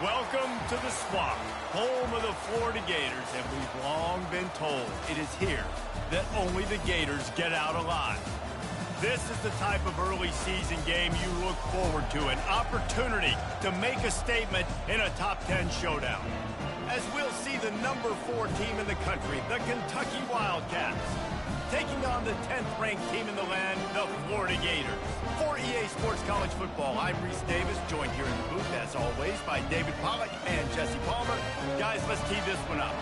Welcome to the Swamp, home of the Florida Gators, and we've long been told it is here that only the Gators get out alive. This is the type of early season game you look forward to, an opportunity to make a statement in a top 10 showdown. As we'll see the number 4 team in the country, the Kentucky Wildcats, taking on the 10th ranked team in the land, the Florida Gators. For EA Sports College Football, I'm Reese Davis, joined here in the booth, as always, by David Pollack and Jesse Palmer. Guys, let's tee this one up.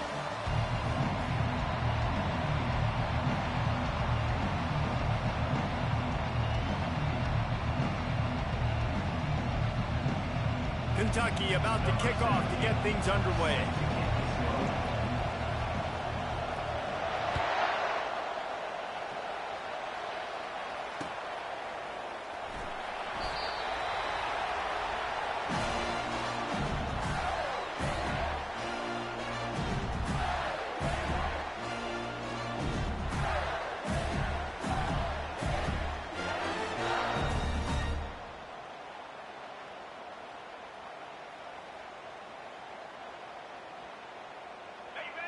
Kentucky about to kick off to get things underway.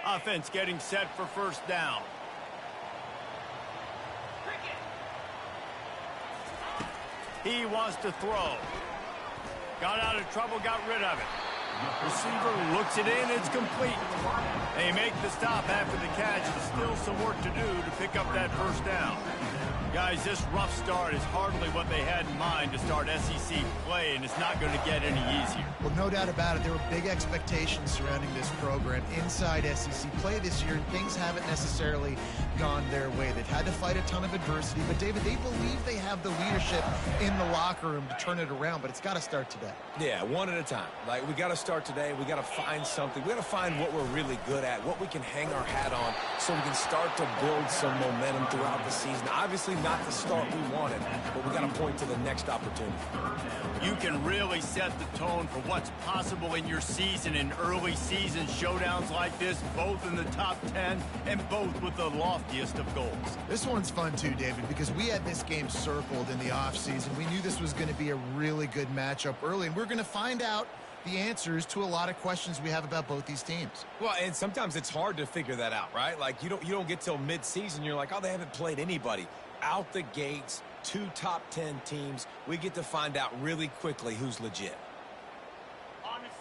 Offense getting set for first down. He wants to throw. Got out of trouble, got rid of it. Receiver looks it in, it's complete. They make the stop after the catch. There's still some work to do to pick up that first down. Guys, this rough start is hardly what they had in mind to start SEC play, and it's not going to get any easier. Well, no doubt about it. There were big expectations surrounding this program inside SEC play this year, and things haven't necessarily gone their way. They've had to fight a ton of adversity, but, David, they believe they have the leadership in the locker room to turn it around, but it's got to start today. Yeah, one at a time. Like, we got to start today. We got to find something. We got to find what we're really good at, what we can hang our hat on, so we can start to build some momentum throughout the season. Obviously, not the start we wanted, but we got to point to the next opportunity. You can really set the tone for what's possible in your season in early season showdowns like this, both in the top 10 and both with the loftiest of goals. This one's fun too, David, because we had this game circled in the offseason. We knew this was going to be a really good matchup early, and we're going to find out the answers to a lot of questions we have about both these teams. Well, and sometimes it's hard to figure that out, right? Like, you don't get till mid-season, you're like, oh, they haven't played anybody. Out the gates, 2 top 10 teams. We get to find out really quickly who's legit.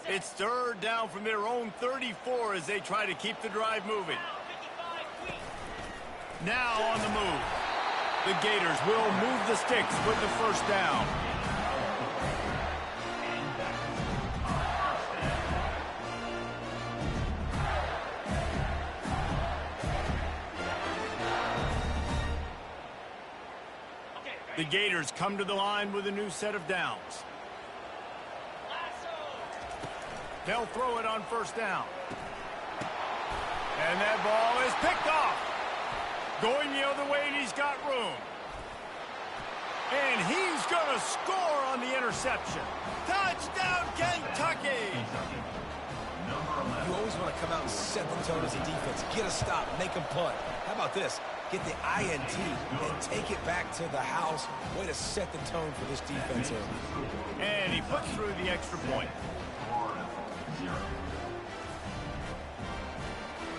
It's third down from their own 34 as they try to keep the drive moving. Now on the move. The Gators will move the sticks with the first down. The Gators come to the line with a new set of downs. They'll throw it on first down. And that ball is picked off. Going the other way, and he's got room. And he's going to score on the interception. Touchdown, Kentucky! You always want to come out and set the tone as a defense. Get a stop, make them punt. How about this? Get the INT and take it back to the house. Way to set the tone for this defense here. And he puts through the extra point.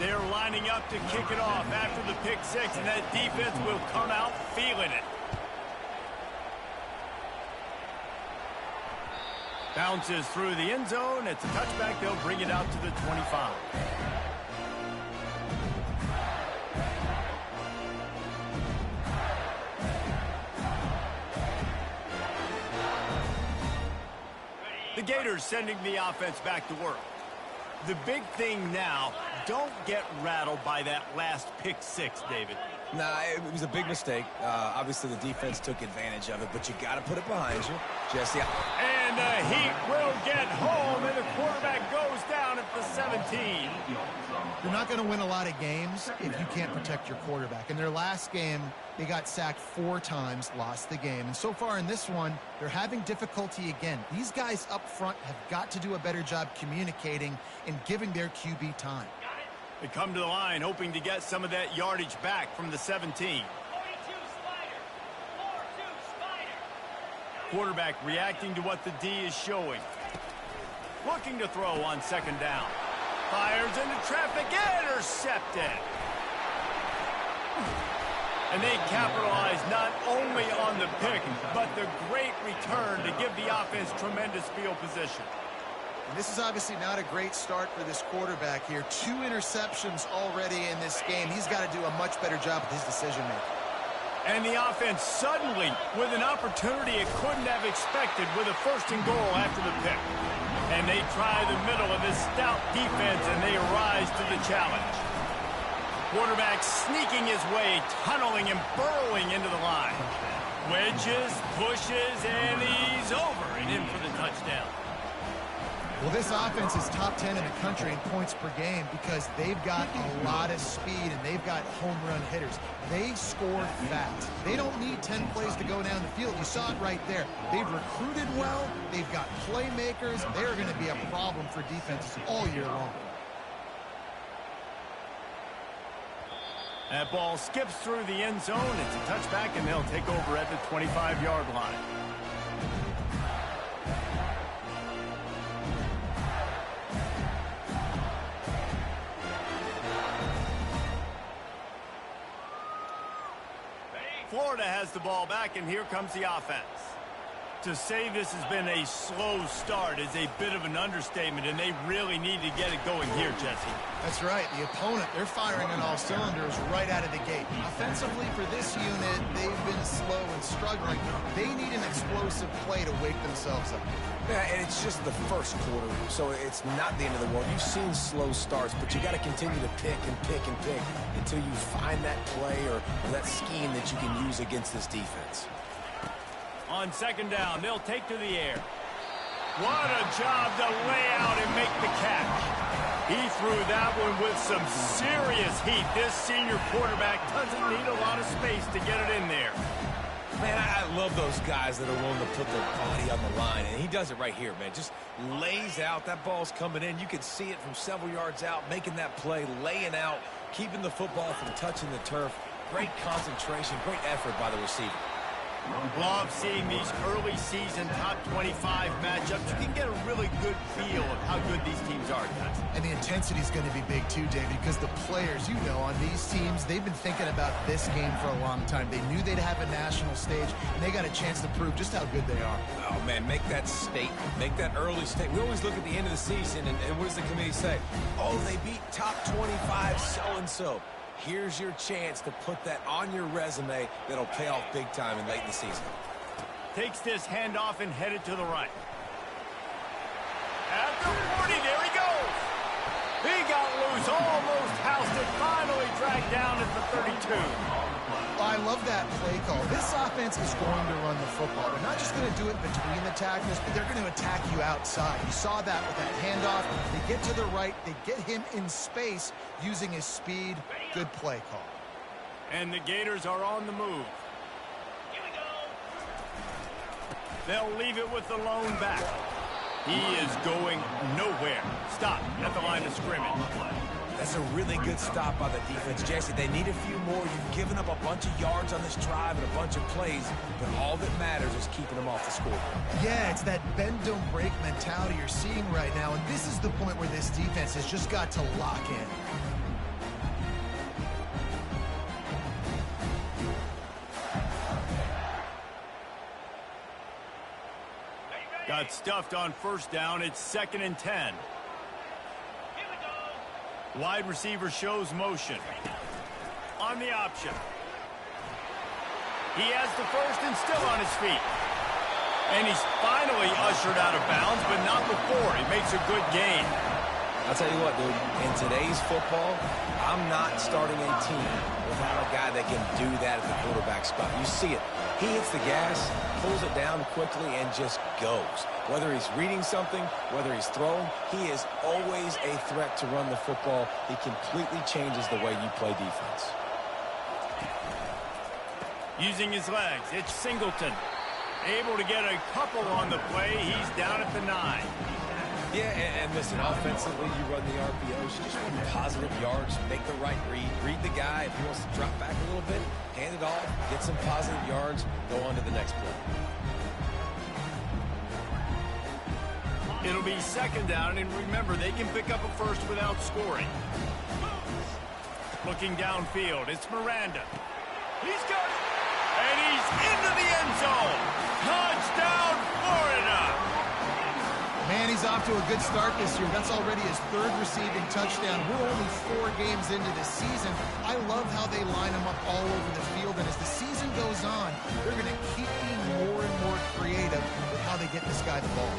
They're lining up to kick it off after the pick six, and that defense will come out feeling it. Bounces through the end zone. It's a touchback. They'll bring it out to the 25. The Gators sending the offense back to work. The big thing now, don't get rattled by that last pick six, David. Nah, it was a big mistake. Obviously, the defense took advantage of it, but you got to put it behind you, Jesse. And the Heat will get home, and the quarterback goes down at the 17. You're not going to win a lot of games if you can't protect your quarterback. In their last game, they got sacked 4 times, lost the game. And so far in this one, they're having difficulty again. These guys up front have got to do a better job communicating and giving their QB time. They come to the line hoping to get some of that yardage back from the 17. Quarterback reacting to what the D is showing. Looking to throw on second down. Fires into traffic, intercepted. And they capitalize not only on the pick, but the great return to give the offense tremendous field position. And this is obviously not a great start for this quarterback here. 2 interceptions already in this game. He's got to do a much better job with his decision-making. And the offense suddenly, with an opportunity it couldn't have expected, with a 1st and goal after the pick. And they try the middle of this stout defense, and they rise to the challenge. Quarterback sneaking his way, tunneling and burrowing into the line. Wedges, pushes, and he's over and in for the touchdown. Well, this offense is top 10 in the country in points per game because they've got a lot of speed and they've got home run hitters. They score fast. They don't need 10 plays to go down the field. You saw it right there. They've recruited well. They've got playmakers. They're going to be a problem for defenses all year long. That ball skips through the end zone. It's a touchback, and they'll take over at the 25-yard line. Florida has the ball back, and here comes the offense. To say this has been a slow start is a bit of an understatement, and they really need to get it going here, Jesse. That's right. The opponent, they're firing on all cylinders right out of the gate. Offensively, for this unit, they've been slow and struggling. They need an explosive play to wake themselves up. Yeah, and it's just the first quarter, so it's not the end of the world. You've seen slow starts, but you got to continue to pick and pick and pick until you find that play or that scheme that you can use against this defense. On second down, they'll take to the air. What a job to lay out and make the catch. He threw that one with some serious heat. This senior quarterback doesn't need a lot of space to get it in there. Man, I love those guys that are willing to put their body on the line, and he does it right here, man. Just lays out. That ball's coming in. You can see it from several yards out, making that play, laying out, keeping the football from touching the turf. Great concentration, great effort by the receiver. Love seeing these early season top 25 matchups. You can get a really good feel of how good these teams are, guys. And the intensity is going to be big too, David, because the players, you know, on these teams, they've been thinking about this game for a long time. They knew they'd have a national stage, and they got a chance to prove just how good they are. Oh, man, make that statement. Make that early statement. We always look at the end of the season, and what does the committee say? Oh, they beat top 25 so-and-so. Here's your chance to put that on your resume that'll pay off big time and late in the season. Takes this handoff and headed to the right. At the 40, there he goes. He got loose, almost housed it, finally dragged down at the 32. I love that play call. This offense is going to run the football. They're not just going to do it between the tackles, but they're going to attack you outside. You saw that with that handoff. They get to the right. They get him in space using his speed. Good play call. And the Gators are on the move. Here we go. They'll leave it with the lone back. He is going nowhere. Stop at the line of scrimmage. That's a really good stop by the defense, Jesse. They need a few more. You've given up a bunch of yards on this drive and a bunch of plays, but all that matters is keeping them off the scoreboard. Yeah, it's that bend, don't break mentality you're seeing right now, and this is the point where this defense has just got to lock in. Got stuffed on first down. It's 2nd and 10. Wide receiver shows motion. On the option. He has the first and still on his feet. And he's finally ushered out of bounds, but not before. He makes a good gain. I'll tell you what, dude. In today's football, I'm not starting a team without a guy that can do that at the quarterback spot. You see it. He hits the gas, pulls it down quickly, and just goes. Whether he's reading something, whether he's throwing, he is always a threat to run the football. He completely changes the way you play defense. Using his legs, it's Singleton. Able to get a couple on the play. He's down at the 9. Yeah, and listen, offensively, you run the RPOs, you just run positive yards, make the right read the guy. If he wants to drop back a little bit, hand it off, get some positive yards, go on to the next play. It'll be second down, and remember, they can pick up a first without scoring. Looking downfield, it's Miranda. He's got it, and he's into the end zone. Touchdown, Florida! Man, he's off to a good start this year. That's already his third receiving touchdown. We're only 4 games into this season. I love how they line him up all over the field, and as the season goes on, they're going to keep being more and more creative with how they get this guy the ball.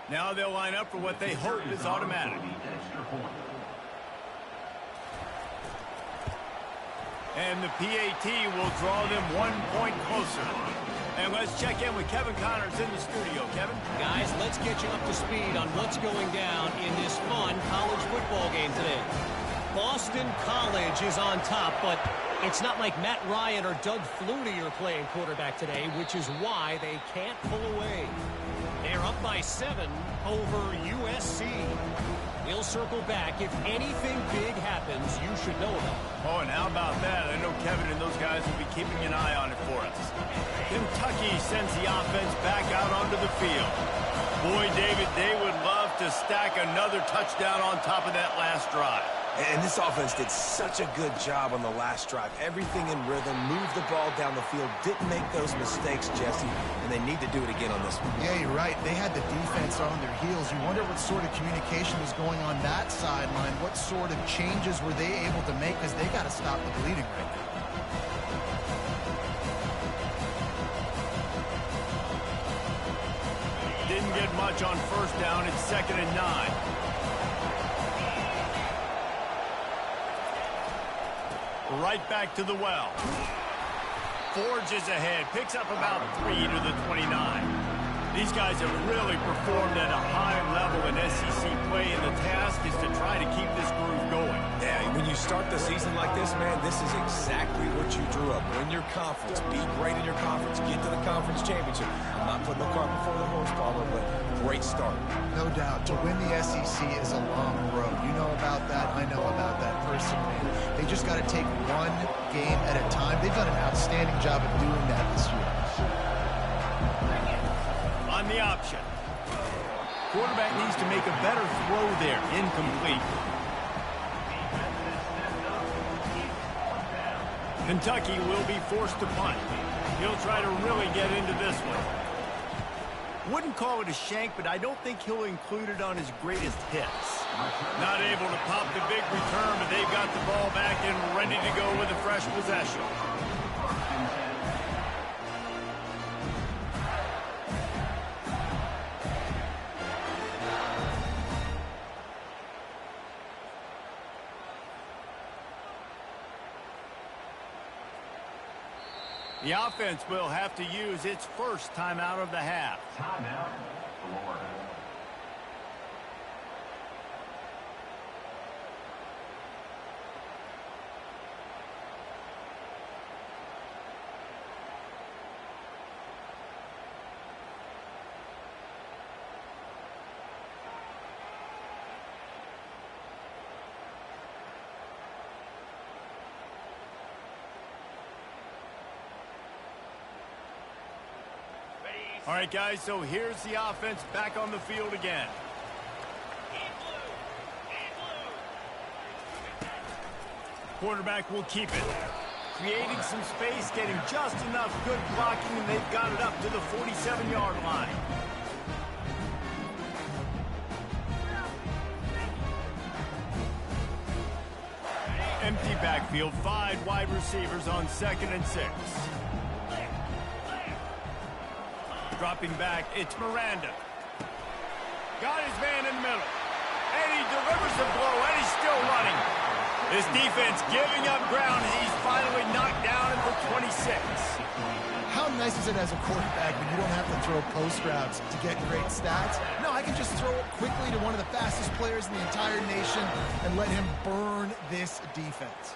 Now they'll line up for what they hope is automatic. And the PAT will draw them 1 point closer. And let's check in with Kevin Connors in the studio. Kevin? Guys, let's get you up to speed on what's going down in this fun college football game today. Boston College is on top, but it's not like Matt Ryan or Doug Flutie are playing quarterback today, which is why they can't pull away. They're up by 7 over USC. We'll circle back. If anything big happens, you should know about it. Oh, and how about that? I know Kevin and those guys will be keeping an eye on it for us. Kentucky sends the offense back out onto the field. Boy, David, they would love to stack another touchdown on top of that last drive. And this offense did such a good job on the last drive. Everything in rhythm, moved the ball down the field, didn't make those mistakes, Jesse, and they need to do it again on this one. Yeah, you're right. They had the defense on their heels. You wonder what sort of communication was going on that sideline. What sort of changes were they able to make, because they got to stop the bleeding right now. Didn't get much on first down. It's 2nd and 9. Right back to the well. Forges ahead. Picks up about 3 to the 29. These guys have really performed at a high level in SEC play, and the task is to try to keep this groove going. Yeah, when you start the season like this, man, this is exactly what you drew up. Win your conference. Be great in your conference. Get to the conference championship. I'm not putting the cart before the horse, Paulo, but great start. No doubt. To win the SEC is a long road. You know about that. I know about that personally. They just got to take one game at a time. They've done an outstanding job of doing that this year. On the option. Quarterback needs to make a better throw there. Incomplete. Kentucky will be forced to punt. He'll try to really get into this one. Wouldn't call it a shank, but I don't think he'll include it on his greatest hits. Not able to pop the big return, but they've got the ball back and ready to go with a fresh possession. The offense will have to use its first timeout of the half. Timeout, Florida. All right, guys, so here's the offense back on the field again. Quarterback will keep it. Creating some space, getting just enough good blocking, and they've got it up to the 47-yard line. Empty backfield, 5 wide receivers on 2nd and 6. Dropping back, it's Miranda. Got his man in the middle. And he delivers the blow, and he's still running. This defense giving up ground as he's finally knocked down at the 26. How nice is it as a quarterback when you don't have to throw post routes to get great stats? No, I can just throw it quickly to one of the fastest players in the entire nation and let him burn this defense.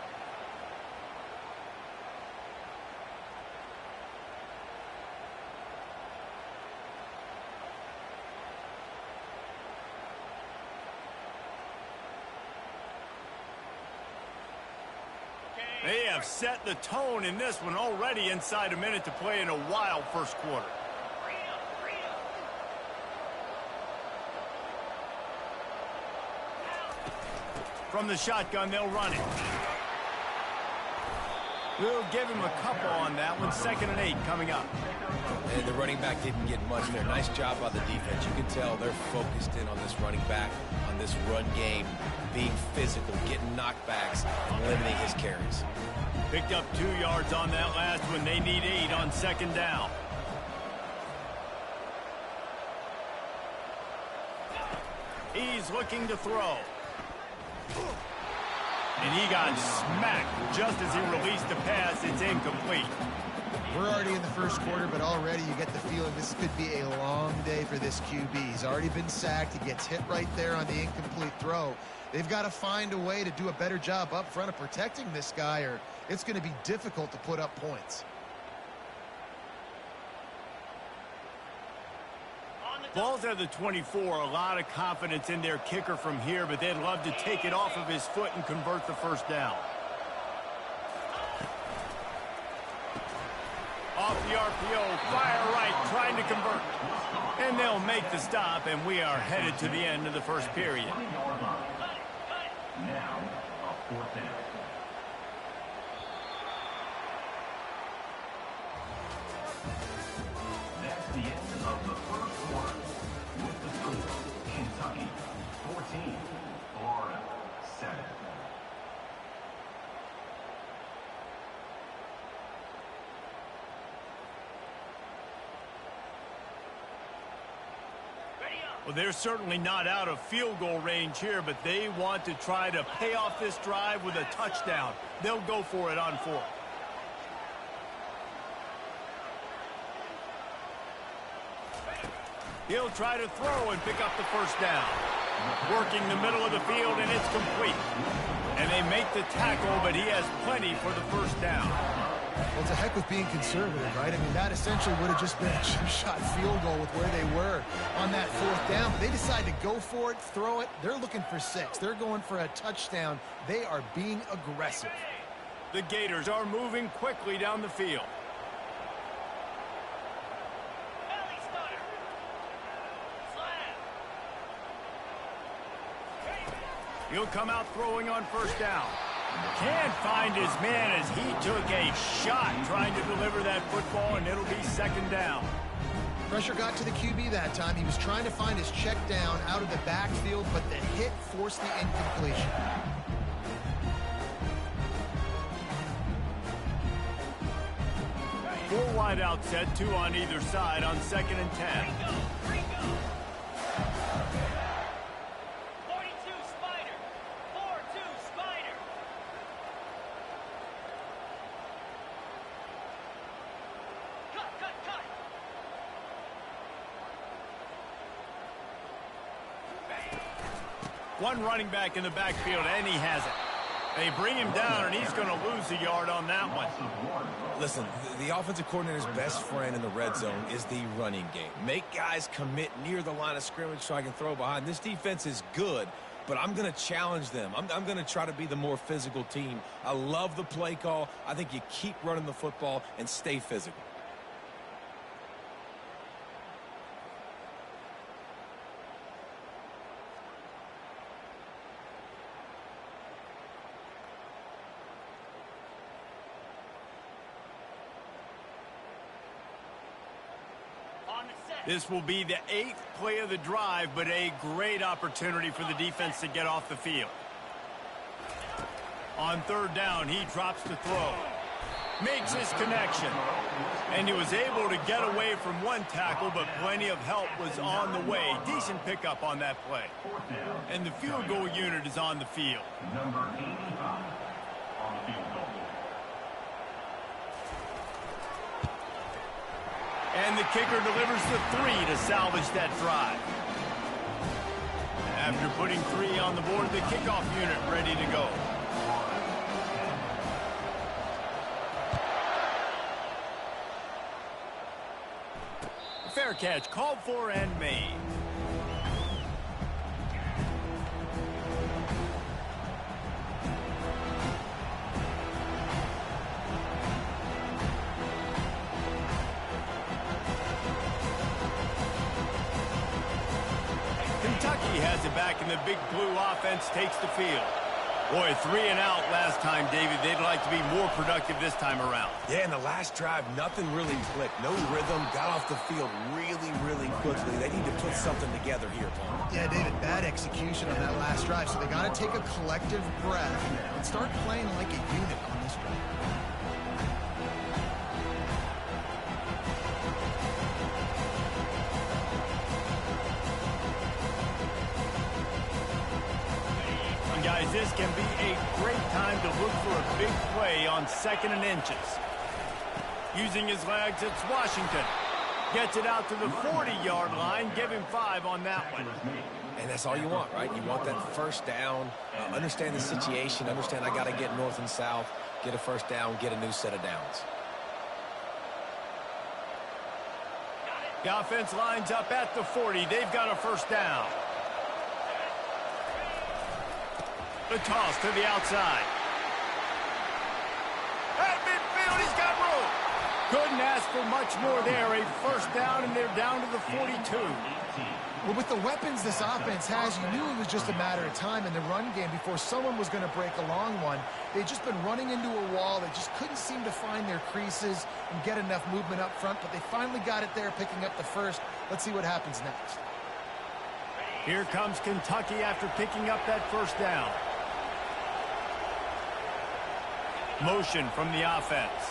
They have set the tone in this one already inside a minute to play in a wild first quarter. From the shotgun, they'll run it. We'll give him a couple on that one. 2nd and 8 coming up. And the running back didn't get much there. Nice job by the defense. You can tell they're focused in on this running back, on this run game, being physical, getting knockbacks, and limiting his carries. Picked up 2 yards on that last one. They need 8 on 2nd down. He's looking to throw. And he got smacked just as he released the pass. It's incomplete. We're already in the first quarter, but already you get the feeling this could be a long day for this QB. He's already been sacked. He gets hit right there on the incomplete throw. They've got to find a way to do a better job up front of protecting this guy, or it's going to be difficult to put up points. Ball's at the 24. A lot of confidence in their kicker from here, but they'd love to take it off of his foot and convert the first down. Off the RPO, fire right, trying to convert. And they'll make the stop, and we are headed to the end of the first period. Now, a 4th down. That's the end of the first quarter. With the score, Kentucky 14, Florida 7. Well, they're certainly not out of field goal range here, but they want to try to pay off this drive with a touchdown. They'll go for it on 4th. He'll try to throw and pick up the first down. Working the middle of the field, and it's complete. And they make the tackle, but he has plenty for the first down. Well, it's a heck of being conservative, right? I mean, that essentially would have just been a chip-shot field goal with where they were on that 4th down. But they decide to go for it, throw it. They're looking for 6. They're going for a touchdown. They are being aggressive. The Gators are moving quickly down the field. He'll come out throwing on first down. Can't find his man as he took a shot trying to deliver that football, and it'll be 2nd down. Pressure got to the QB that time. He was trying to find his check down out of the backfield, but the hit forced the incompletion. Four wide out set, 2 on either side on 2nd and 10. One running back in the backfield, and he has it. They bring him down, and he's going to lose a yard on that one. Listen, the offensive coordinator's best friend in the red zone is the running game. Make guys commit near the line of scrimmage so I can throw behind. This defense is good, but I'm going to challenge them. I'm going to try to be the more physical team. I love the play call. I think you keep running the football and stay physical. This will be the 8th play of the drive, but a great opportunity for the defense to get off the field. On 3rd down, he drops the throw. Makes his connection. And he was able to get away from one tackle, but plenty of help was on the way. Decent pickup on that play. And the field goal unit is on the field. Number 85 on the field goal. And the kicker delivers the 3 to salvage that drive. After putting 3 on the board, the kickoff unit ready to go. Fair catch, called for and made. quarterback, and the big blue offense takes the field. Boy, 3 and out last time, David. They'd like to be more productive this time around. Yeah, in the last drive, nothing really clicked. No rhythm, got off the field really, really quickly. They need to put something together here, Paul. Yeah, David, bad execution on that last drive, so they got to take a collective breath and start playing like a unit on this drive. Guys, this can be a great time to look for a big play on 2nd and inches. Using his legs, it's Washington. Gets it out to the 40-yard line. Give him 5 on that one. And that's all you want, right? You want that first down. Understand the situation. Understand I got to get north and south. Get a first down. Get a new set of downs. The offense lines up at the 40. They've got a first down. The toss to the outside. At midfield, he's got room. Couldn't ask for much more there. A first down, and they're down to the 42. Well, with the weapons this offense has, you knew it was just a matter of time in the run game before someone was going to break a long one. They'd just been running into a wall. They just couldn't seem to find their creases and get enough movement up front, but they finally got it there, picking up the first. Let's see what happens next. Here comes Kentucky after picking up that first down. Motion from the offense.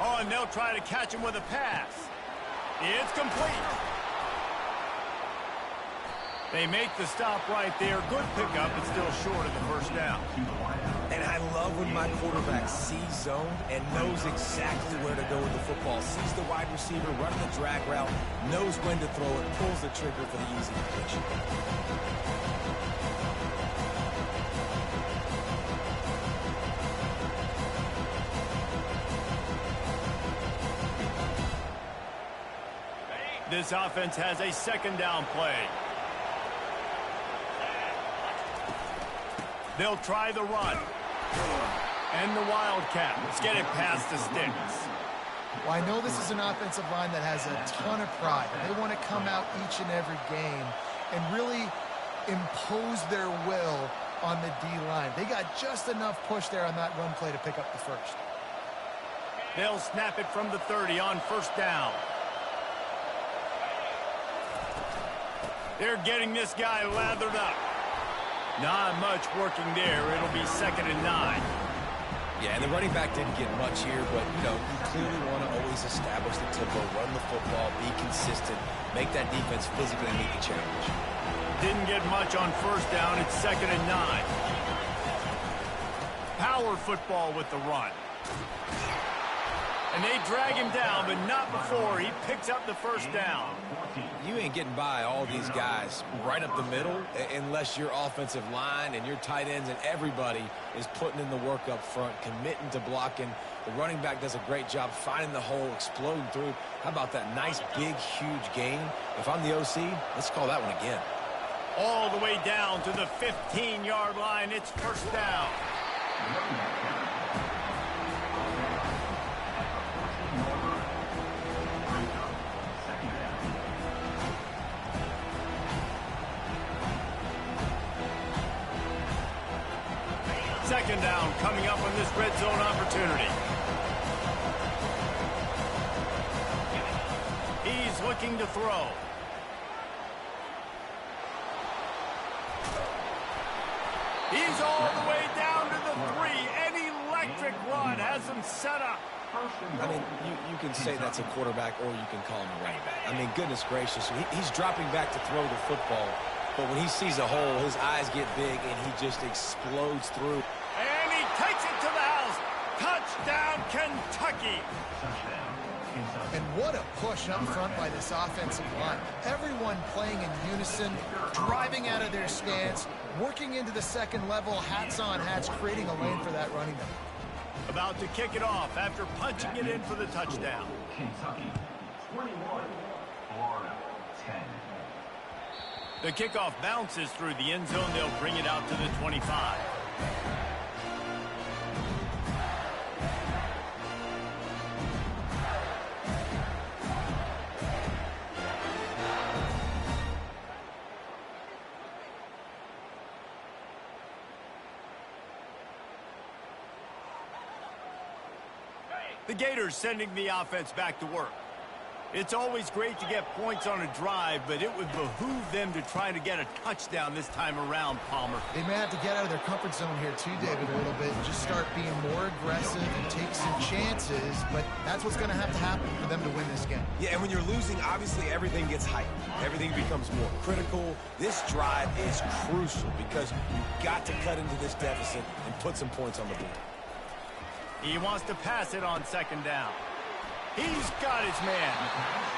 Oh, and they'll try to catch him with a pass. It's complete. They make the stop right there. Good pickup, but still short of the first down. And I love when my quarterback sees zone and knows exactly where to go with the football. Sees the wide receiver running the drag route, knows when to throw it, pulls the trigger for the easy completion. This offense has a 2nd down play. They'll try the run. And the Wildcats get it past the sticks. Well, I know this is an offensive line that has a ton of pride. They want to come out each and every game and really impose their will on the D-line. They got just enough push there on that run play to pick up the first. They'll snap it from the 30 on first down. They're getting this guy lathered up. Not much working there. It'll be 2nd and 9. Yeah, and the running back didn't get much here, but, you know, you clearly want to always establish the tempo, run the football, be consistent, make that defense physically meet the challenge. Didn't get much on first down. It's 2nd and 9. Power football with the run. And they drag him down, but not before he picks up the first down. You ain't getting by all these guys right up the middle unless your offensive line and your tight ends and everybody is putting in the work up front, committing to blocking. The running back does a great job finding the hole, exploding through. How about that nice, big, huge gain? If I'm the OC, let's call that one again. All the way down to the 15-yard line. It's first down. Second down coming up on this red zone opportunity. He's looking to throw. He's all the way down to the 3. An electric run has him set up. I mean, you can say that's a quarterback or you can call him a running back. I mean, goodness gracious, he's dropping back to throw the football. But when he sees a hole, his eyes get big and he just explodes through. And he takes it to the house. Touchdown, Kentucky. And what a push up front by this offensive line. Everyone playing in unison, driving out of their stance, working into the second level, hats on hats, creating a lane for that running back. About to kick it off after punching it in for the touchdown. Kentucky 21, Florida 10. The kickoff bounces through the end zone. They'll bring it out to the 25. The Gators sending the offense back to work. It's always great to get points on a drive, but it would behoove them to try to get a touchdown this time around, Palmer. They may have to get out of their comfort zone here too, David, a little bit, and just start being more aggressive and take some chances, but that's what's going to have to happen for them to win this game. Yeah, and when you're losing, obviously everything gets heightened. Everything becomes more critical. This drive is crucial because you've got to cut into this deficit and put some points on the board. He wants to pass it on second down. He's got his man.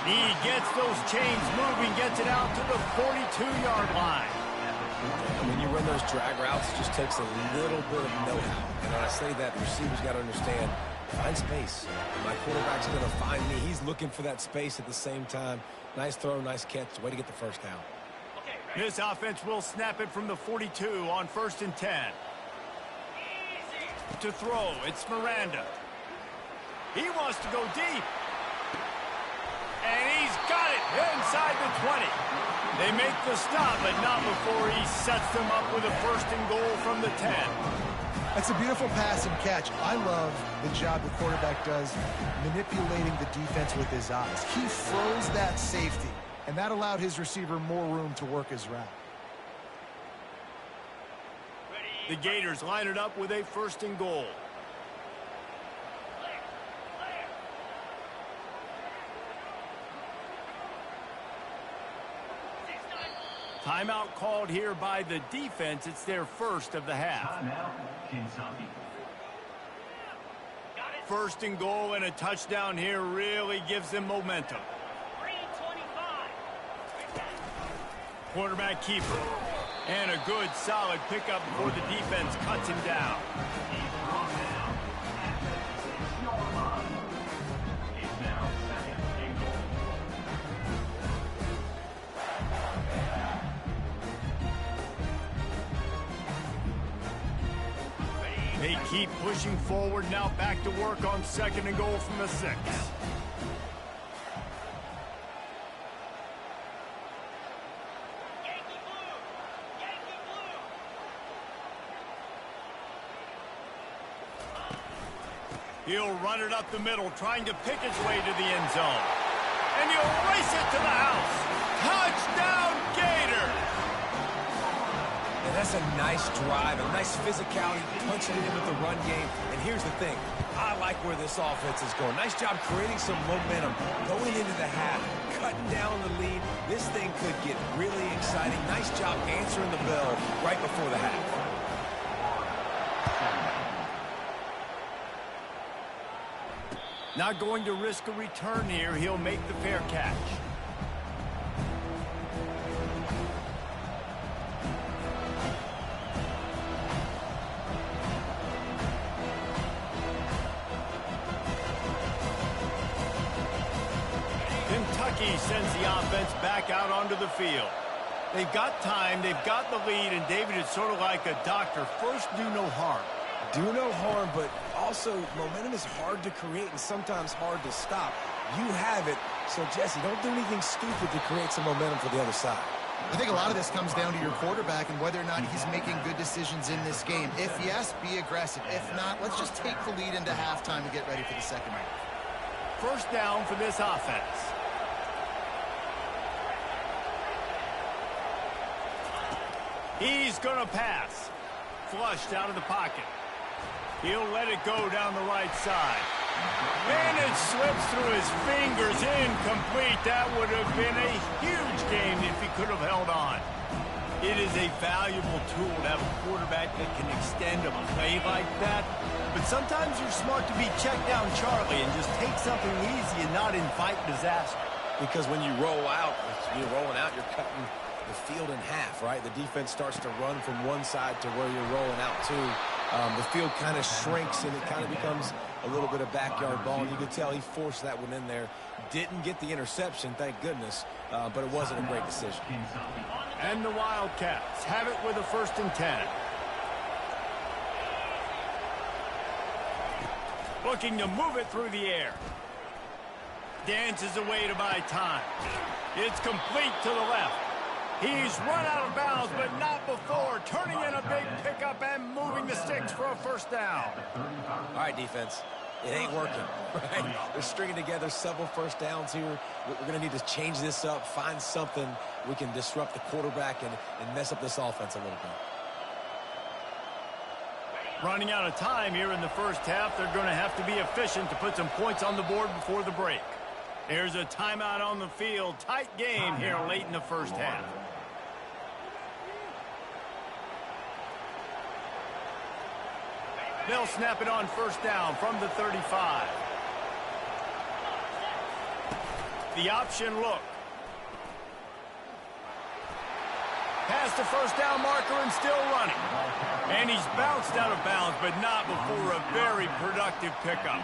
He gets those chains moving, gets it out to the 42-yard line. And when you run those drag routes, it just takes a little bit of know-how. And when I say that, the receiver's got to understand, find space. My quarterback's going to find me. He's looking for that space at the same time. Nice throw, nice catch. Way to get the first down. This offense will snap it from the 42 on 1st and 10. To throw, it's Miranda. He wants to go deep. And he's got it inside the 20. They make the stop, but not before he sets them up with a 1st and goal from the 10. That's a beautiful pass and catch. I love the job the quarterback does manipulating the defense with his eyes. He froze that safety, and that allowed his receiver more room to work his route. The Gators line it up with a 1st and goal. Timeout called here by the defense. It's their first of the half. Timeout, Kentucky. 1st and goal and a touchdown here really gives them momentum. Quarterback keeper. And a good solid pickup before the defense cuts him down. He's brought down at the 6-yard line. It's now 2nd and goal. They keep pushing forward, now back to work on 2nd and goal from the 6. He'll run it up the middle, trying to pick his way to the end zone. And he'll race it to the house. Touchdown, Gators! And that's a nice drive, a nice physicality, punching it in with the run game. And here's the thing. I like where this offense is going. Nice job creating some momentum, going into the half, cutting down the lead. This thing could get really exciting. Nice job answering the bell right before the half. Not going to risk a return here. He'll make the fair catch. Kentucky sends the offense back out onto the field. They've got time, they've got the lead, and David, it's sort of like a doctor. First, do no harm. Do no harm, but also momentum is hard to create and sometimes hard to stop. You have it, so Jesse, don't do anything stupid to create some momentum for the other side. I think a lot of this comes down to your quarterback and whether or not he's making good decisions in this game. If yes, be aggressive. If not, let's just take the lead into halftime and get ready for the second half. 1st down for this offense. He's going to pass. Flushed out of the pocket. He'll let it go down the right side. And it slips through his fingers, incomplete. That would have been a huge game if he could have held on. It is a valuable tool to have a quarterback that can extend a play like that. But sometimes you're smart to be check down Charlie and just take something easy and not invite disaster. Because when you roll out, you're rolling out, you're cutting the field in half, right? The defense starts to run from one side to where you're rolling out to. The field kind of shrinks and it kind of becomes a little bit of backyard ball. And you could tell he forced that one in there. Didn't get the interception, thank goodness, but it wasn't a great decision. And the Wildcats have it with a 1st and 10. Looking to move it through the air. Dances away to buy time. It's complete to the left. He's run out of bounds, but not before. Turning in a big pickup and moving the sticks for a 1st down. All right, defense. It ain't working, right? They're stringing together several first downs here. We're going to need to change this up, find something we can disrupt the quarterback and mess up this offense a little bit. Running out of time here in the first half, they're going to have to be efficient to put some points on the board before the break. There's a timeout on the field. Tight game here late in the first half. They'll snap it on first down from the 35. The option look. Past the first down marker and still running. And he's bounced out of bounds, but not before a very productive pickup.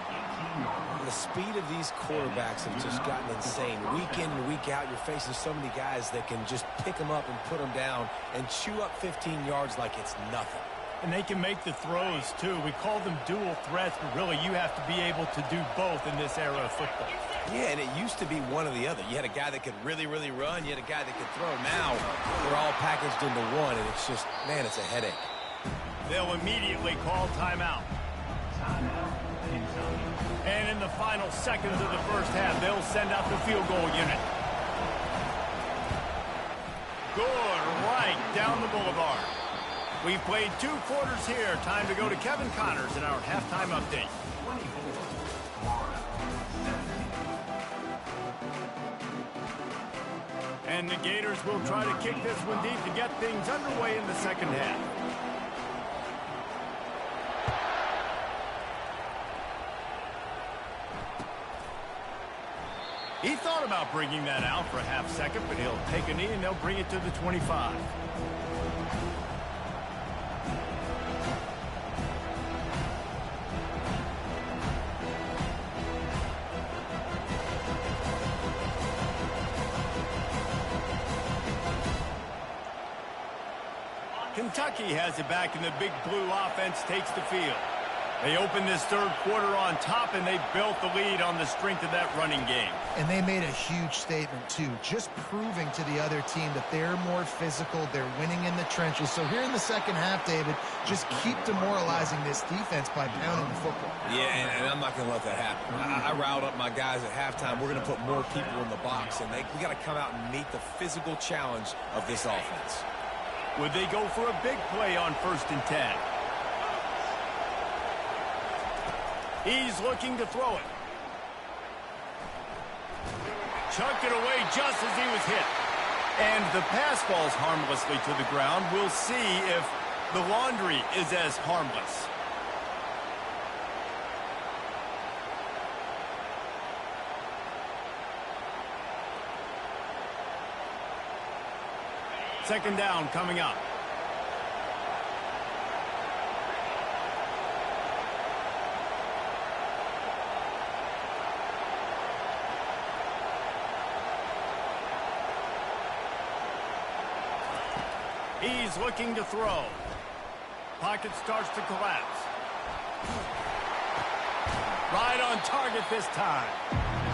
The speed of these quarterbacks have just gotten insane. Week in and week out, you're facing so many guys that can just pick them up and put them down and chew up 15 yards like it's nothing. And they can make the throws, too. We call them dual threats, but really you have to be able to do both in this era of football. Yeah, and it used to be one or the other. You had a guy that could really, really run. You had a guy that could throw. Now they're all packaged into one, and it's just, man, it's a headache. They'll immediately call timeout. And in the final seconds of the first half, they'll send out the field goal unit. Good, right down the boulevard. We've played 2 quarters here. Time to go to Kevin Connors in our halftime update. And the Gators will try to kick this one deep to get things underway in the second half. He thought about bringing that out for a half second, but he'll take a knee and they'll bring it to the 25. Kentucky has it back, and the big blue offense takes the field. They open this third quarter on top, and they built the lead on the strength of that running game. And they made a huge statement, too, just proving to the other team that they're more physical, they're winning in the trenches. So here in the second half, David, just keep demoralizing this defense by pounding the football. Yeah, and I'm not going to let that happen. I riled up my guys at halftime. We're going to put more people in the box, and we got to come out and meet the physical challenge of this offense. Would they go for a big play on 1st and 10? He's looking to throw it. Chucked it away just as he was hit. And the pass falls harmlessly to the ground. We'll see if the laundry is as harmless. Second down coming up. He's looking to throw. Pocket starts to collapse. Right on target this time.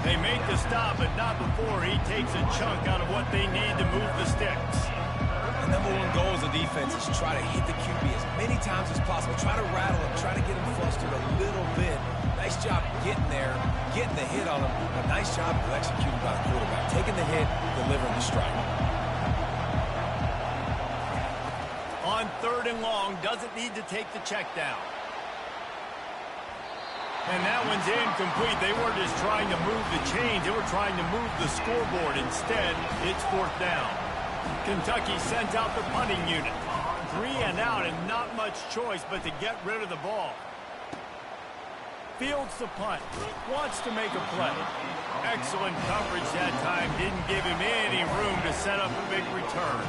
They made the stop, but not before he takes a chunk out of what they need to move the sticks. The number one goal as a defense is try to hit the QB as many times as possible. Try to rattle him. Try to get him flustered a little bit. Nice job getting there, getting the hit on him. A nice job of executing by the quarterback. Taking the hit, delivering the strike. On 3rd and long, doesn't need to take the check down. And that one's incomplete. They weren't just trying to move the chains. They were trying to move the scoreboard. Instead, it's 4th down. Kentucky sends out the punting unit. 3 and out and not much choice but to get rid of the ball. Fields the punt. Wants to make a play. Excellent coverage that time. Didn't give him any room to set up a big return.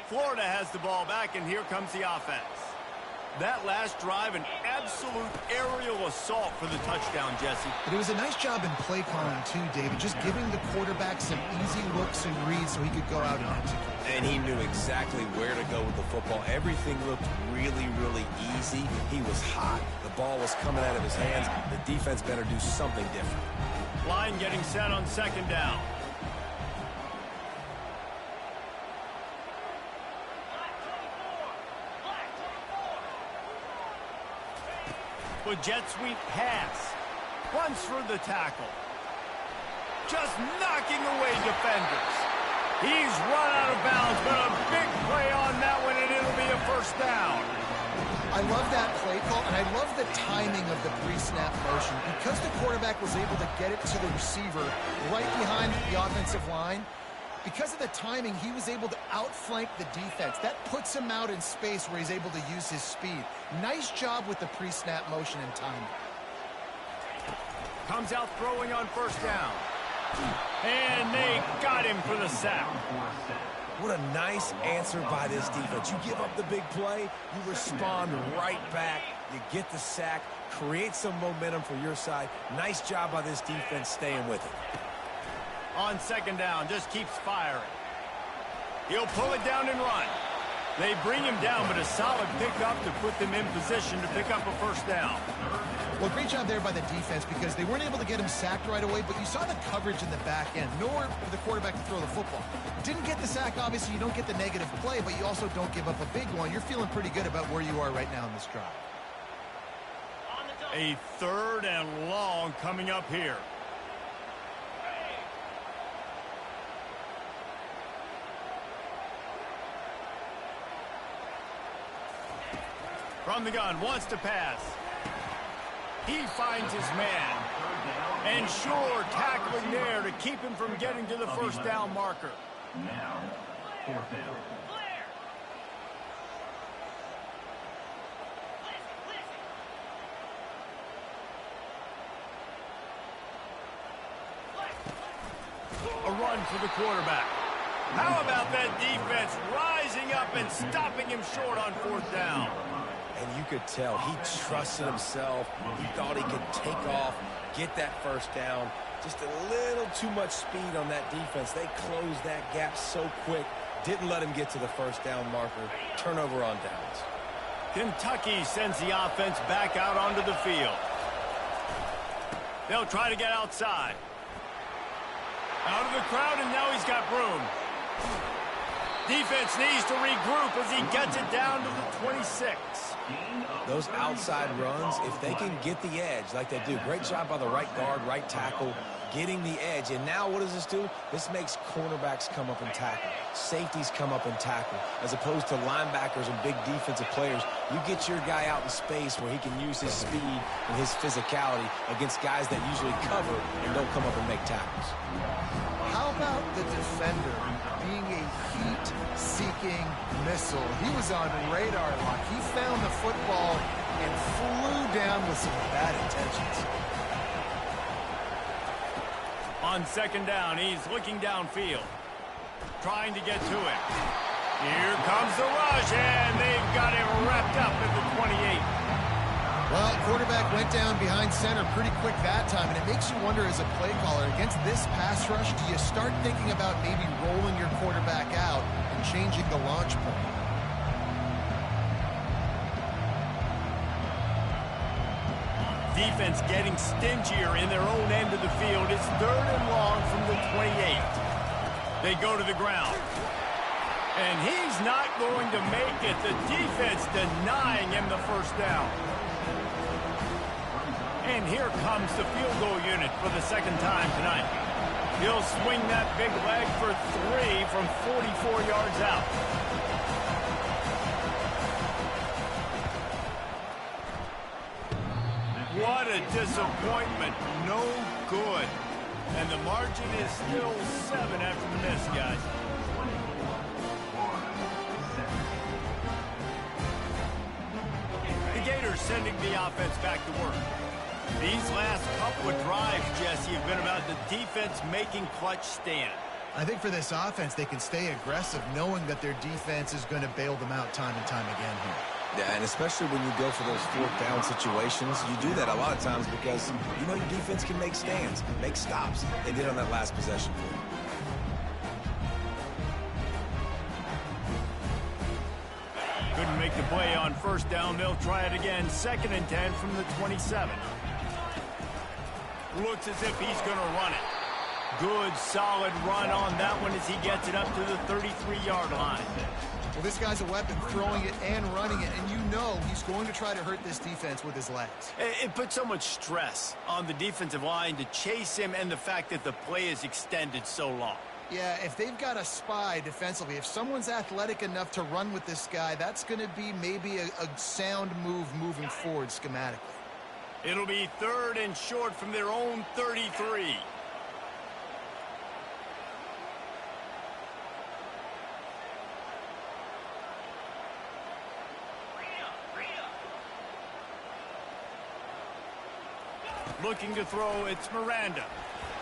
Florida has the ball back, and here comes the offense. That last drive, an absolute aerial assault for the touchdown, Jesse. But it was a nice job in play calling too, David, just giving the quarterback some easy looks and reads so he could go out and execute. And he knew exactly where to go with the football. Everything looked really, really easy. He was hot. The ball was coming out of his hands. The defense better do something different. Line getting set on second down. With jet sweep pass. Runs through the tackle. Just knocking away defenders. He's run out of bounds, but a big play on that one, and it'll be a first down. I love that play call, and I love the timing of the pre-snap motion. Because the quarterback was able to get it to the receiver right behind the offensive line, because of the timing, he was able to outflank the defense. That puts him out in space where he's able to use his speed. Nice job with the pre-snap motion and timing. Comes out throwing on first down. And they got him for the sack. What a nice answer by this defense. You give up the big play, you respond right back, you get the sack, create some momentum for your side. Nice job by this defense staying with it. On second down, just keeps firing. He'll pull it down and run. They bring him down, but a solid pickup to put them in position to pick up a first down. Well, great job there by the defense because they weren't able to get him sacked right away, but you saw the coverage in the back end. Nowhere for the quarterback to throw the football. Didn't get the sack, obviously. You don't get the negative play, but you also don't give up a big one. You're feeling pretty good about where you are right now in this drive. A third and long coming up here. From the gun, wants to pass. He finds his man. And sure, tackling there to keep him from getting to the first down marker. Now, fourth down. A run for the quarterback. How about that defense rising up and stopping him short on fourth down? And you could tell he trusted himself. He thought he could take off, get that first down. Just a little too much speed on that defense. They closed that gap so quick. Didn't let him get to the first down marker. Turnover on downs. Kentucky sends the offense back out onto the field. They'll try to get outside. Out of the crowd, and now he's got room. Defense needs to regroup as he gets it down to the 26. Those outside runs, if they can get the edge like they do, great job by the right guard, right tackle, getting the edge. And now what does this do? This makes cornerbacks come up and tackle. Safeties come up and tackle. As opposed to linebackers and big defensive players, you get your guy out in space where he can use his speed and his physicality against guys that usually cover and don't come up and make tackles. How about the defender being a heat-seeking missile? He was on radar lock. He found the football and flew down with some bad intentions. On second down, he's looking downfield, trying to get to it. Here comes the rush, and they've got him wrapped up at the 28. Well, quarterback went down behind center pretty quick that time, and it makes you wonder as a play caller, against this pass rush, do you start thinking about maybe rolling your quarterback out and changing the launch point? Defense getting stingier in their own end of the field. It's third and long from the 28. They go to the ground. And he's not going to make it. The defense denying him the first down. And here comes the field goal unit for the second time tonight. He'll swing that big leg for 3 from 44 yards out. What a disappointment. No good. And the margin is still 7 after the miss, guys. The Gators sending the offense back to work. These last couple of drives, Jesse, have been about the defense making clutch stand. I think for this offense, they can stay aggressive knowing that their defense is going to bail them out time and time again here. Yeah, and especially when you go for those fourth down situations, you do that a lot of times because you know your defense can make stands, make stops. They did on that last possession for you. Couldn't make the play on first down. They'll try it again. 2nd and 10 from the 27. Looks as if he's going to run it. Good, solid run on that one as he gets it up to the 33-yard line. Well, this guy's a weapon, throwing it and running it, and you know he's going to try to hurt this defense with his legs. It puts so much stress on the defensive line to chase him and the fact that the play is extended so long. Yeah, if they've got a spy defensively, if someone's athletic enough to run with this guy, that's going to be maybe a sound move moving forward schematically. It'll be 3rd and short from their own 33. Looking to throw, it's Miranda.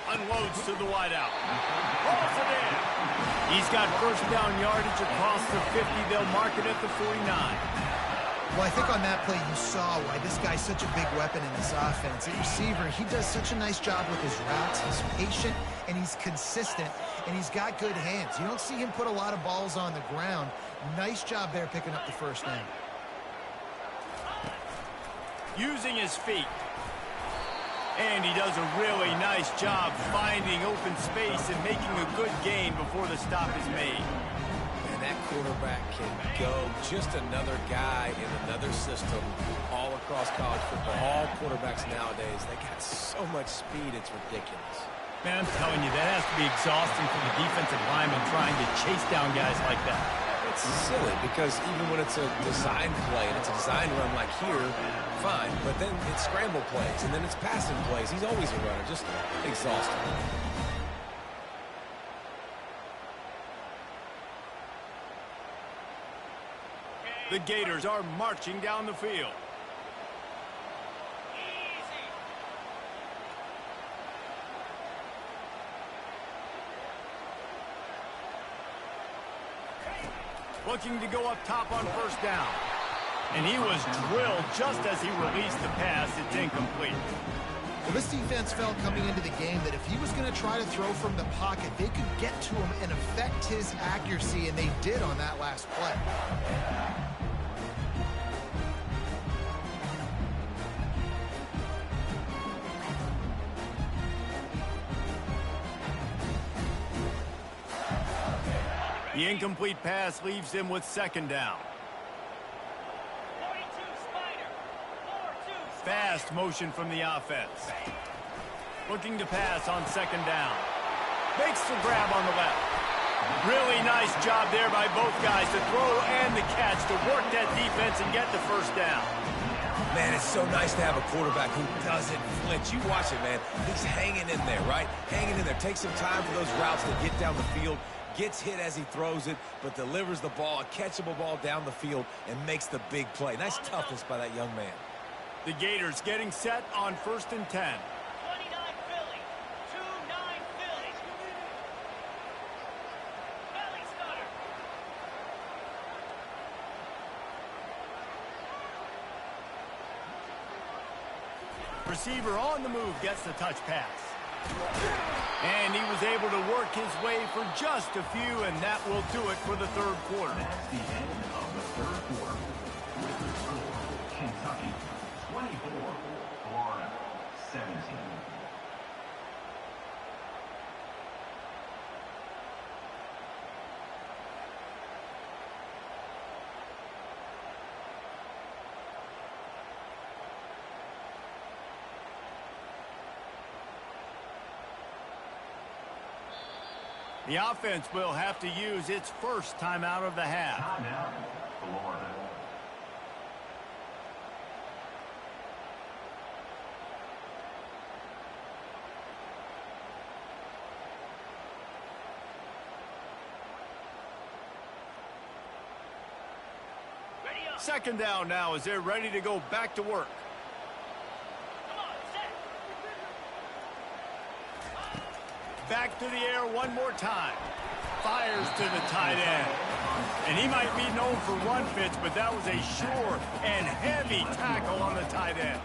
Unloads to the wideout. Hauls it in. He's got first down yardage across the 50. They'll mark it at the 49. Well, I think on that play you saw why this guy's such a big weapon in this offense. At receiver, he does such a nice job with his routes. He's patient, and he's consistent, and he's got good hands. You don't see him put a lot of balls on the ground. Nice job there picking up the first down. Using his feet. And he does a really nice job finding open space and making a good gain before the stop is made. And that quarterback can go. Just another guy in another system all across college football. All quarterbacks nowadays, they got so much speed, it's ridiculous. Man, I'm telling you, that has to be exhausting for the defensive lineman trying to chase down guys like that. It's silly because even when it's a design play and it's a design run like here, fine, but then it's scramble plays and then it's passing plays. He's always a runner, just exhausting. The Gators are marching down the field. Looking to go up top on first down. And he was drilled just as he released the pass. It's incomplete. Well, this defense felt coming into the game that if he was going to try to throw from the pocket, they could get to him and affect his accuracy, and they did on that last play. The incomplete pass leaves him with 2nd down. Fast motion from the offense. Looking to pass on 2nd down. Makes the grab on the left. Really nice job there by both guys to throw and the catch to work that defense and get the first down. Man, it's so nice to have a quarterback who doesn't flinch. You watch it, man. He's hanging in there, right? Hanging in there. Takes some time for those routes to get down the field. Gets hit as he throws it, but delivers the ball, a catchable ball down the field, and makes the big play. Nice toughness by that young man. The Gators getting set on 1st and 10. 29 Philly. 2-9 Philly. Philly starter. Receiver on the move gets the touch pass. And he was able to work his way for just a few, and that will do it for the 3rd quarter. That's the end of the 3rd quarter. With the score, Kentucky 24, Florida 17. The offense will have to use its first timeout of the half. Timeout, Florida. Ready up. 2nd down now as they're ready to go back to work. Come on, set. Back to the air one more time. Fires to the tight end. And he might be known for run fits, but that was a sure and heavy tackle on the tight end.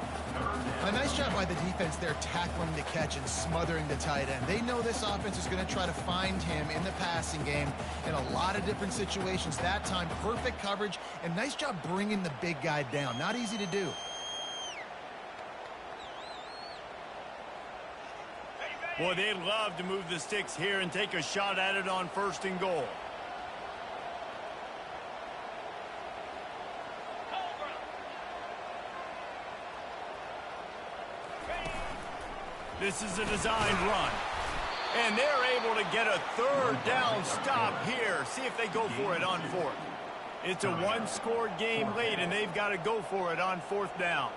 A nice job by the defense there, tackling the catch and smothering the tight end. They know this offense is going to try to find him in the passing game in a lot of different situations. That time, perfect coverage, and nice job bringing the big guy down. Not easy to do. Boy, they'd love to move the sticks here and take a shot at it on 1st and goal. This is a designed run. And they're able to get a 3rd down stop here. See if they go for it on 4th. It's a one-score game late, and they've got to go for it on 4th down.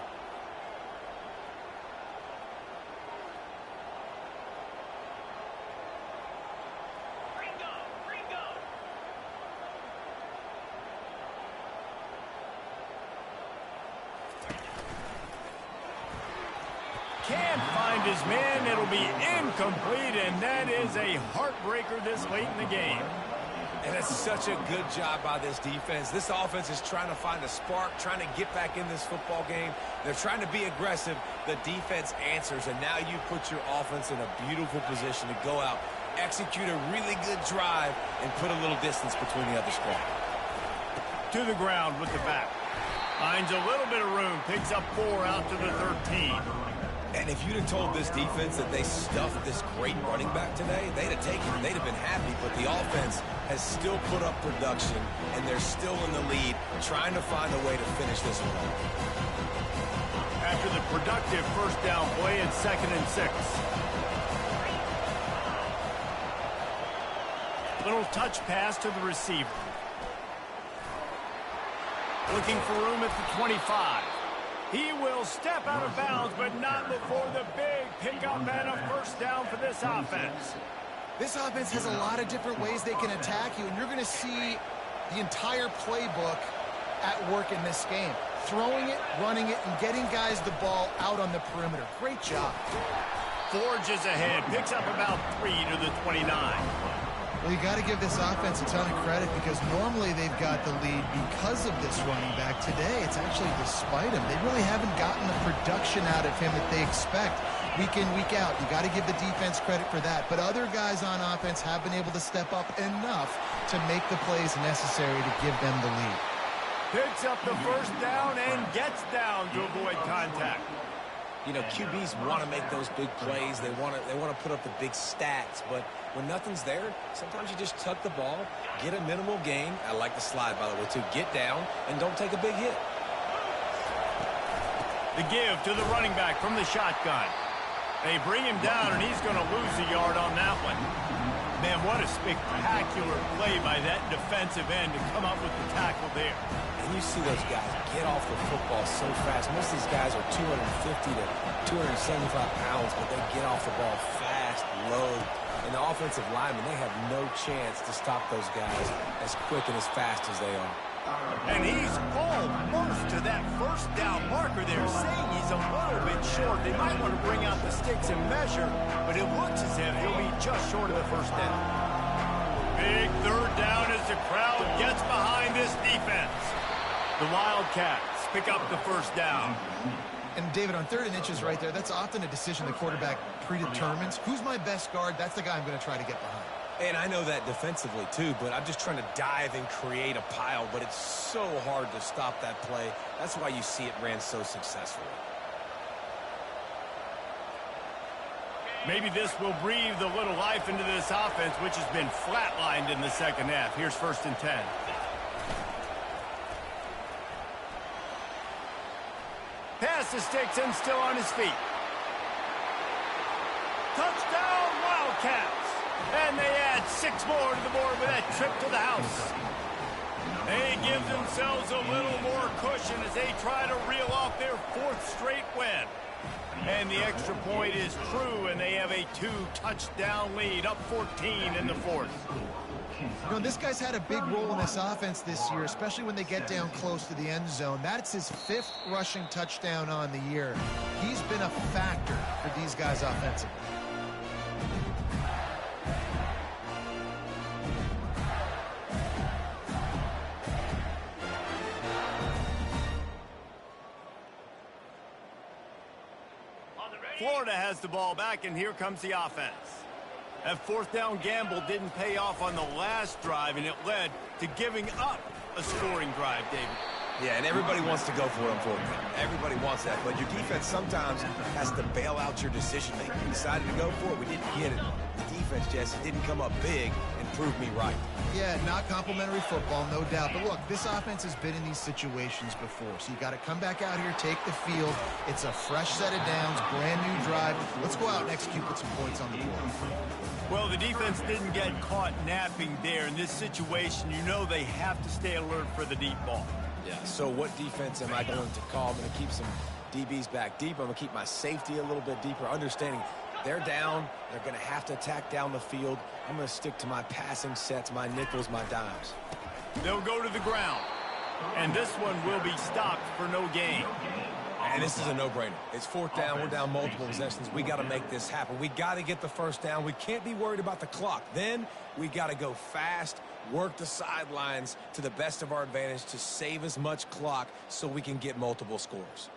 Can't find his man. It'll be incomplete, and that is a heartbreaker this late in the game. And it's such a good job by this defense. This offense is trying to find a spark, trying to get back in this football game. They're trying to be aggressive. The defense answers, and now you put your offense in a beautiful position to go out, execute a really good drive, and put a little distance between the other squad. To the ground with the back. Finds a little bit of room, picks up 4 out to the 13. And if you'd have told this defense that they stuffed this great running back today, they'd have taken it. They'd have been happy. But the offense has still put up production, and they're still in the lead, trying to find a way to finish this one off. After the productive 1st down play, it's 2nd and 6. Little touch pass to the receiver. Looking for room at the 25. He will step out of bounds, but not before the big pickup and a 1st down for this offense. This offense has a lot of different ways they can attack you, and you're going to see the entire playbook at work in this game. Throwing it, running it, and getting guys the ball out on the perimeter. Great job. Forges ahead, picks up about 3 to the 29. Well, you got to give this offense a ton of credit because normally they've got the lead because of this running back. Today, it's actually despite him. They really haven't gotten the production out of him that they expect week in, week out. You got to give the defense credit for that. But other guys on offense have been able to step up enough to make the plays necessary to give them the lead. Picks up the 1st down and gets down to avoid contact. You know, QBs want to make those big plays. They want to put up the big stats. But when nothing's there, sometimes you just tuck the ball, get a minimal gain. I like the slide, by the way, too. Get down and don't take a big hit. The give to the running back from the shotgun. They bring him down, and he's going to lose a yard on that one. Man, what a spectacular play by that defensive end to come up with the tackle there. And you see those guys get off the football so fast. Most of these guys are 250 to 275 pounds, but they get off the ball fast, low. And the offensive linemen, they have no chance to stop those guys as quick and as fast as they are. And he's almost to that 1st down marker there, saying he's a little bit short. They might want to bring out the sticks and measure, but it looks as if he'll be just short of the 1st down. Big 3rd down as the crowd gets behind this defense. The Wildcats pick up the 1st down. And David, on 3rd and inches right there, that's often a decision the quarterback predetermines. Who's my best guard? That's the guy I'm going to try to get behind. And I know that defensively, too, but I'm just trying to dive and create a pile, but it's so hard to stop that play. That's why you see it ran so successfully. Maybe this will breathe a little life into this offense, which has been flatlined in the 2nd half. Here's 1st and 10. Pass the sticks and still on his feet. Touchdown, Wildcats! And they add 6 more to the board with that trip to the house. They give themselves a little more cushion as they try to reel off their 4th straight win. And the extra point is true, and they have a 2-touchdown lead, up 14 in the 4th. You know, this guy's had a big role in this offense this year, especially when they get down close to the end zone. That's his 5th rushing touchdown on the year. He's been a factor for these guys offensively. Florida has the ball back, and here comes the offense. That fourth down gamble didn't pay off on the last drive, and it led to giving up a scoring drive, David. Yeah, and everybody wants to go for it on fourth down. Everybody wants that, but your defense sometimes has to bail out your decision-making. We decided to go for it. We didn't get it. The defense, Jesse, didn't come up big and prove me right. Yeah, not complimentary football, no doubt. But look, this offense has been in these situations before, so you got to come back out here, take the field. It's a fresh set of downs, brand new drive. Let's go out and execute, put some points on the board. Well, the defense didn't get caught napping there. In this situation, you know they have to stay alert for the deep ball. Yeah, so what defense am I going to call? I'm going to keep some DBs back deeper. I'm going to keep my safety a little bit deeper, understanding they're down. They're going to have to attack down the field. I'm going to stick to my passing sets, my nickels, my dimes. They'll go to the ground, and this one will be stopped for no gain. And this is a no-brainer. It's fourth down. We're down multiple possessions. We got to make this happen. We got to get the first down. We can't be worried about the clock. Then we got to go fast, work the sidelines to the best of our advantage to save as much clock so we can get multiple scores.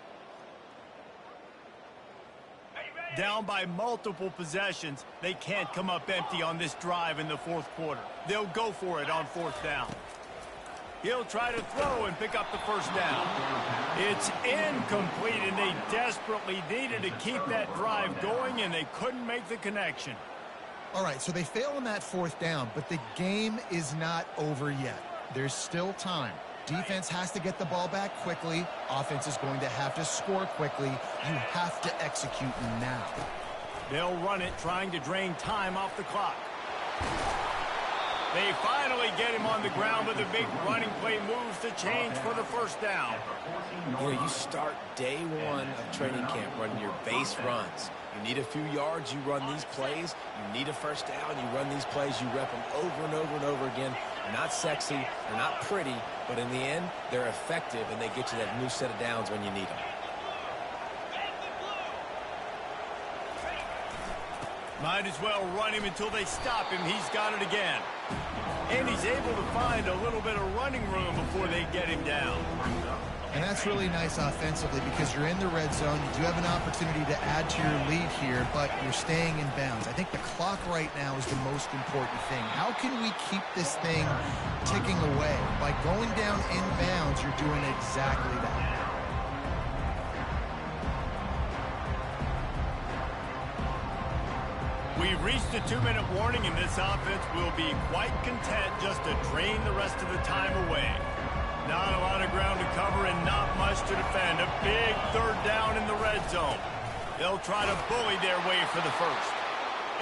Down by multiple possessions, they can't come up empty on this drive in the fourth quarter. They'll go for it on fourth down. He'll try to throw and pick up the first down. It's incomplete, and they desperately needed to keep that drive going, and they couldn't make the connection. All right, so they fail on that fourth down, but the game is not over yet. There's still time. Defense has to get the ball back quickly. Offense is going to have to score quickly. You have to execute now. They'll run it, trying to drain time off the clock. They finally get him on the ground with a big running play moves to change for the first down. You know, you start day one of training camp running your base runs. You need a few yards, you run these plays. You need a first down, you run these plays. You rep them over and over and over again. They're not sexy, they're not pretty, but in the end, they're effective, and they get you that new set of downs when you need them. Might as well run him until they stop him. He's got it again. And he's able to find a little bit of running room before they get him down. And that's really nice offensively because you're in the red zone. You do have an opportunity to add to your lead here, but you're staying in bounds. I think the clock right now is the most important thing. How can we keep this thing ticking away? By going down in bounds, you're doing exactly that. We've reached a 2-minute warning, and this offense will be quite content just to drain the rest of the time away. Not a lot of ground to cover and not much to defend. A big third down in the red zone. They'll try to bully their way for the first.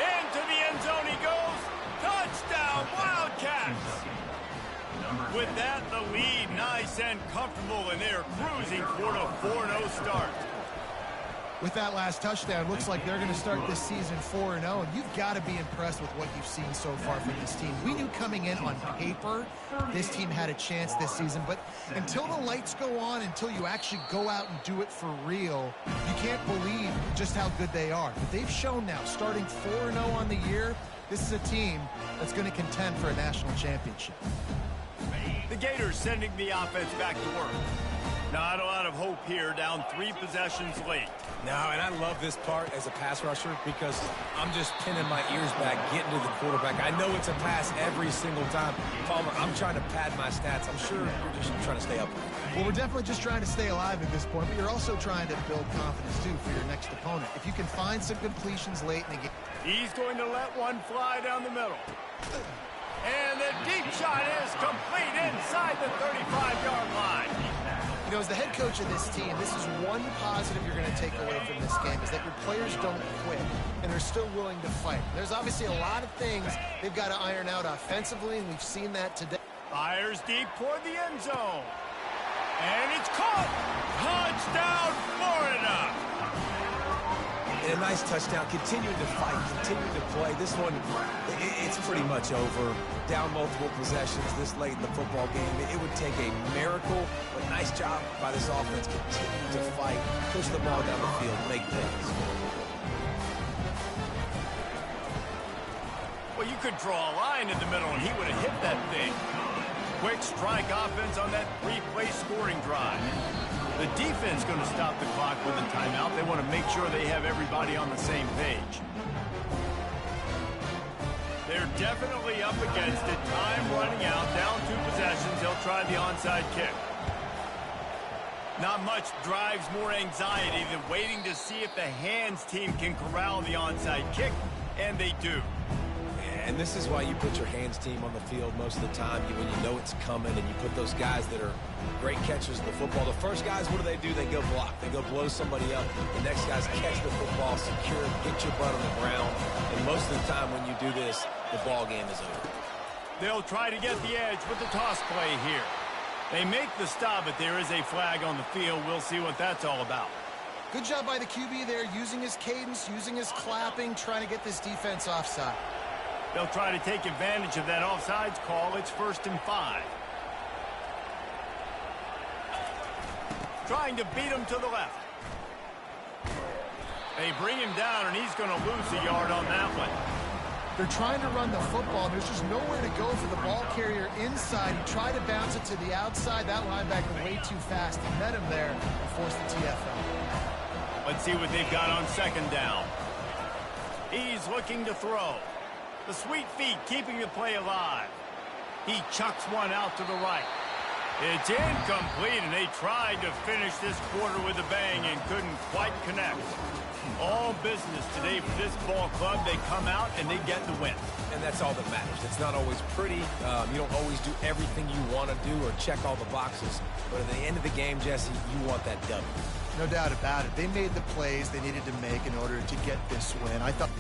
Into the end zone he goes. Touchdown, Wildcats! With that, the lead nice and comfortable, and they're cruising toward a 4-0 start. With that last touchdown, looks like they're going to start this season 4-0, and you've got to be impressed with what you've seen so far from this team. We knew coming in on paper this team had a chance this season, but until the lights go on, until you actually go out and do it for real, you can't believe just how good they are. But they've shown now, starting 4-0 on the year, this is a team that's going to contend for a national championship. The Gators sending the offense back to work. Not a lot of hope here, down 3 possessions late. No, and I love this part as a pass rusher because I'm just pinning my ears back, getting to the quarterback. I know it's a pass every single time. Palmer, I'm trying to pad my stats. I'm sure you're just trying to stay up. Well, we're definitely just trying to stay alive at this point, but you're also trying to build confidence, too, for your next opponent. If you can find some completions late in the game. He's going to let one fly down the middle. And the deep shot is complete inside the 35-yard line. You know, as the head coach of this team, this is one positive you're going to take away from this game, is that your players don't quit, and they're still willing to fight. There's obviously a lot of things they've got to iron out offensively, and we've seen that today. Fires deep toward the end zone. And it's caught. Touchdown, Florida. And a nice touchdown, continuing to fight, continuing to play. This one, it's pretty much over. Down multiple possessions this late in the football game. It would take a miracle, but nice job by this offense. Continue to fight, push the ball down the field, make plays. Well, you could draw a line in the middle, and he would have hit that thing. Quick strike offense on that 3-play scoring drive. The defense going to stop the clock with a timeout. They want to make sure they have everybody on the same page. They're definitely up against it. Time running out. Down 2 possessions. They'll try the onside kick. Not much drives more anxiety than waiting to see if the hands team can corral the onside kick, and they do. And this is why you put your hands team on the field most of the time when you know it's coming, and you put those guys that are great catchers of the football. The first guys, what do? They go block. They go blow somebody up. The next guys catch the football, secure, get your butt on the ground. And most of the time when you do this, the ball game is over. They'll try to get the edge with the toss play here. They make the stop, but there is a flag on the field. We'll see what that's all about. Good job by the QB there, using his cadence, using his clapping, trying to get this defense offside. They'll try to take advantage of that offsides call. It's 1st and 5. Trying to beat him to the left. They bring him down, and he's going to lose a yard on that one. They're trying to run the football, and there's just nowhere to go for the ball carrier inside. He tried to bounce it to the outside. That linebacker way too fast. He met him there and forced the TFL. Let's see what they've got on 2nd down. He's looking to throw. The sweet feet keeping the play alive. He chucks one out to the right. It's incomplete, and they tried to finish this quarter with a bang and couldn't quite connect. All business today for this ball club. They come out and they get the win. And that's all that matters. It's not always pretty. You don't always do everything you want to do or check all the boxes. But at the end of the game, Jesse, you want that W. No doubt about it. They made the plays they needed to make in order to get this win. I thought